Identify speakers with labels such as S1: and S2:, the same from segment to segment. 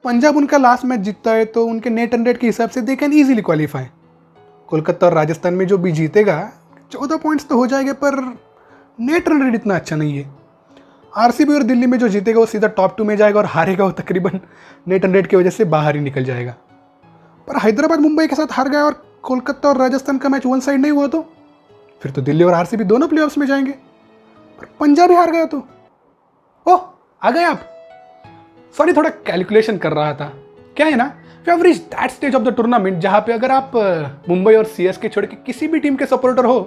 S1: पंजाब उनका last match जीतता है तो उनके नेट रन रेट के हिसाब से they can easily qualify. Kolkata और राजस्थान में जो भी जीतेगा 14 पॉइंट्स तो हो जाएंगे, पर नेट रन रेट इतना अच्छा नहीं है। आरसीबी और दिल्ली में जो जीतेगा वो सीधा टॉप 2 में जाएगा और हारेगा वो तकरीबन नेट रन रेट की वजह से बाहर ही निकल जाएगा। पर हैदराबाद मुंबई के साथ हार गया और कोलकाता और राजस्थान का मैच वन साइड नहीं हुआ तो फिर तो दिल्ली और आरसीबी दोनों प्लेऑफ्स में जाएंगे। पर पंजाब ही हार गया तो ओह, आ गए आप। सॉरी, थोड़ा कैलकुलेशन कर रहा था। क्या है ना, we have reached that stage of the tournament जहाँ पे अगर आप मुंबई और सीएसके छोड़ के किसी भी टीम के सपोर्टर हो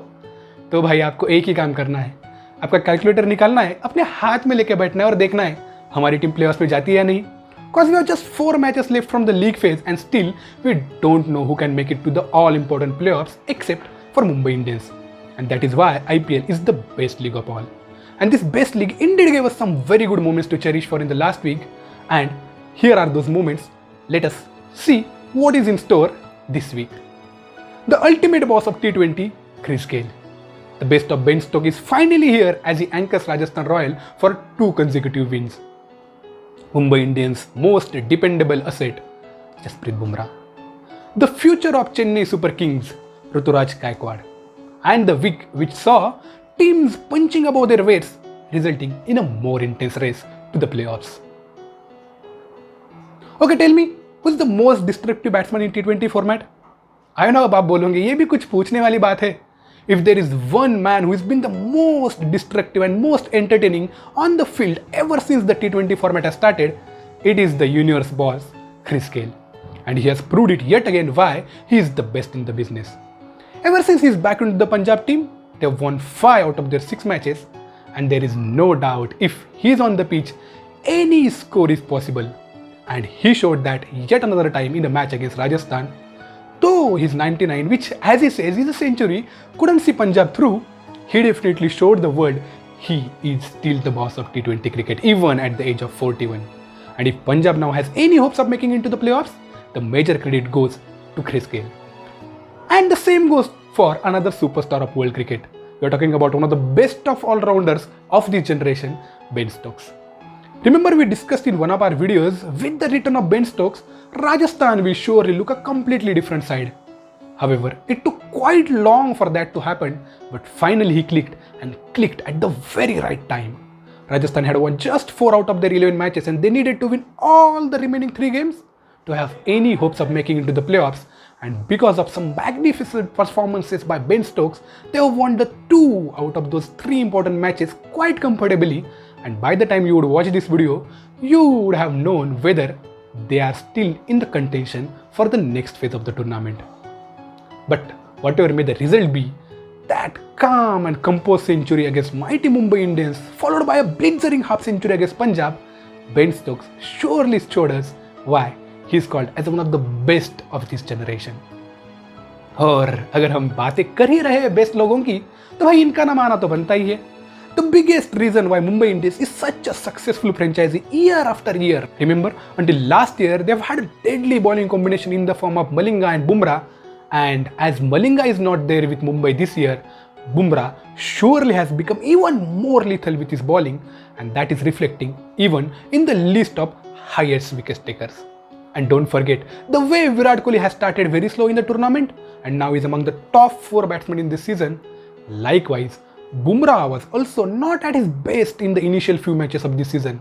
S1: तो भाई आपको एक ही काम करना है, आपका कैलकुलेटर निकालना है, अपने हाथ में लेके बैठना है और देखना है हमारी टीम प्लेऑफ्स में जाती है या नहीं। Because we have just 4 matches left from the league phase and still we don't know who can make it to the all-important playoffs except for Mumbai Indians. And that is why IPL is the best league of all. And this best league indeed gave us some very good moments to cherish for in the last week. And here are those moments. Let us see what is in store this week. The ultimate boss of T20, Gayle. The best of Ben Stokes is finally here as he anchors Rajasthan Royal for 2 consecutive wins. Mumbai Indians' most dependable asset, Bumrah. The future of Chennai Super Kings, Ruturaj Gaikwad. And the week which saw teams punching above their weights, resulting in a more intense race to the playoffs. Okay, tell me, who's the most destructive batsman in T20 format? I know आप बोलोगे ये भी कुछ पूछने वाली बात है. If there is one man who has been the most destructive and most entertaining on the field ever since the T20 format has started, it is the universe boss, Gayle. And he has proved it yet again why he is the best in the business. Ever since he is back into the Punjab team, they have won 5 out of their 6 matches, and there is no doubt if he is on the pitch, any score is possible. And he showed that yet another time in a match against Rajasthan. Though his 99, which as he says is a century, couldn't see Punjab through, he definitely showed the world he is still the boss of T20 cricket even at the age of 41. And if Punjab now has any hopes of making it into the playoffs, the major credit goes to Gayle. And the same goes for another superstar of world cricket. We are talking about one of the best of all-rounders of this generation, Ben Stokes. Remember we discussed in one of our videos, with the return of Ben Stokes, Rajasthan will surely look a completely different side. However, it took quite long for that to happen, but finally he clicked and clicked at the very right time. Rajasthan had won just 4 out of their 11 matches and they needed to win all the remaining 3 games to have any hopes of making it to the playoffs, and because of some magnificent performances by Ben Stokes, they have won the 2 out of those 3 important matches quite comfortably, and by the time you would watch this video, you would have known whether they are still in the contention for the next phase of the tournament. But whatever may the result be, that calm and composed century against mighty Mumbai Indians, followed by a blistering half century against Punjab, Ben Stokes surely showed us why he is called as one of the best of this generation. और अगर हम बातें कर ही रहे हैं best लोगों की, तो भाई इनका नाम आना तो बनता ही है. The biggest reason why Mumbai Indians is such a successful franchise year after year. Remember, until last year, they have had a deadly bowling combination in the form of Malinga and Bumrah. And as Malinga is not there with Mumbai this year, Bumrah surely has become even more lethal with his bowling, and that is reflecting even in the list of highest wicket takers. And don't forget, the way Virat Kohli has started very slow in the tournament and now is among the top 4 batsmen in this season. Likewise, Bumrah was also not at his best in the initial few matches of this season.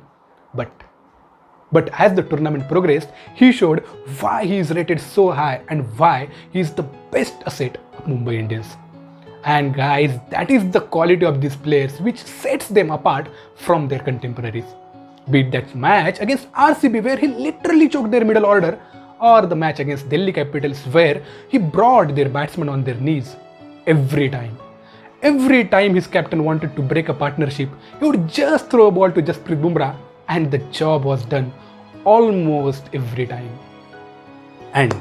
S1: But as the tournament progressed, he showed why he is rated so high and why he is the best asset of Mumbai Indians. And guys, that is the quality of these players which sets them apart from their contemporaries. Be it that match against RCB where he literally choked their middle order, or the match against Delhi Capitals where he brought their batsmen on their knees. Every time his captain wanted to break a partnership, he would just throw a ball to Jasprit Bumrah and the job was done almost every time. And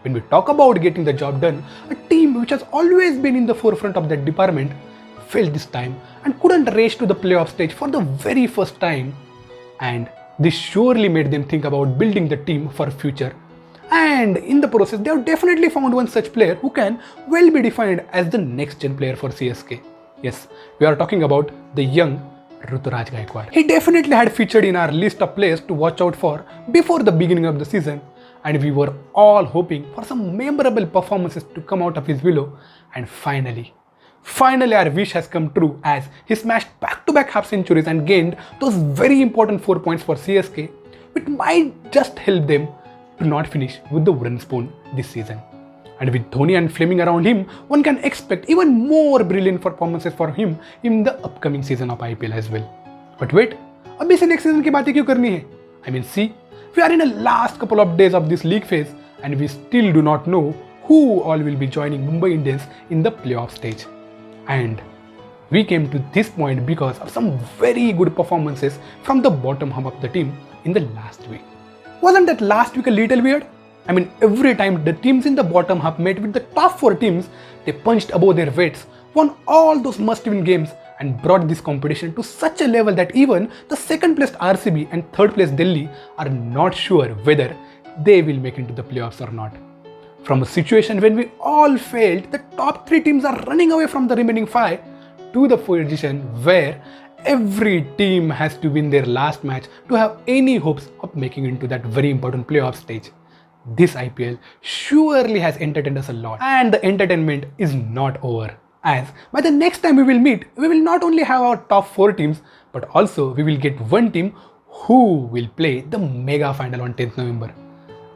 S1: when we talk about getting the job done, a team which has always been in the forefront of that department failed this time and couldn't race to the playoff stage for the very first time. And this surely made them think about building the team for future. And in the process, they have definitely found one such player who can well be defined as the next gen player for CSK. Yes, we are talking about the young Ruturaj Gaikwad. He definitely had featured in our list of players to watch out for before the beginning of the season, and we were all hoping for some memorable performances to come out of his willow, and finally our wish has come true as he smashed back-to-back half centuries and gained those very important 4 points for CSK, which might just help them to not finish with the wooden spoon this season. And with Dhoni and Fleming around him, one can expect even more brilliant performances for him in the upcoming season of IPL as well. But wait, अभी से next season की बातें क्यों करनी है? I mean, see, we are in the last couple of days of this league phase and we still do not know who all will be joining Mumbai Indians in the playoff stage. And we came to this point because of some very good performances from the bottom half of the team in the last week. Wasn't that last week a little weird? I mean, every time the teams in the bottom half met with the top 4 teams, they punched above their weights, won all those must-win games and brought this competition to such a level that even the second placed RCB and third placed Delhi are not sure whether they will make into the playoffs or not. From a situation when we all felt the top 3 teams are running away from the remaining 5 to the position where every team has to win their last match to have any hopes of making into that very important playoff stage. This IPL surely has entertained us a lot, and the entertainment is not over, as by the next time we will meet, we will not only have our top 4 teams, but also we will get one team who will play the mega final on 10th November.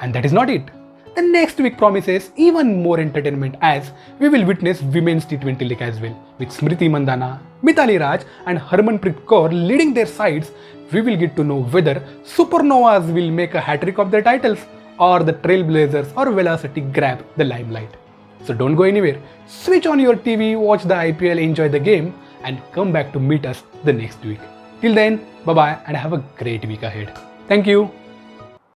S1: And that is not it. The next week promises even more entertainment as we will witness Women's T20 League as well. With Smriti Mandhana, Mithali Raj and Harmanpreet Kaur leading their sides, we will get to know whether Supernovas will make a hat-trick of their titles or the Trailblazers or Velocity grab the limelight. So don't go anywhere. Switch on your TV, watch the IPL, enjoy the game and come back to meet us the next week. Till then, bye-bye and have a great week ahead. Thank you.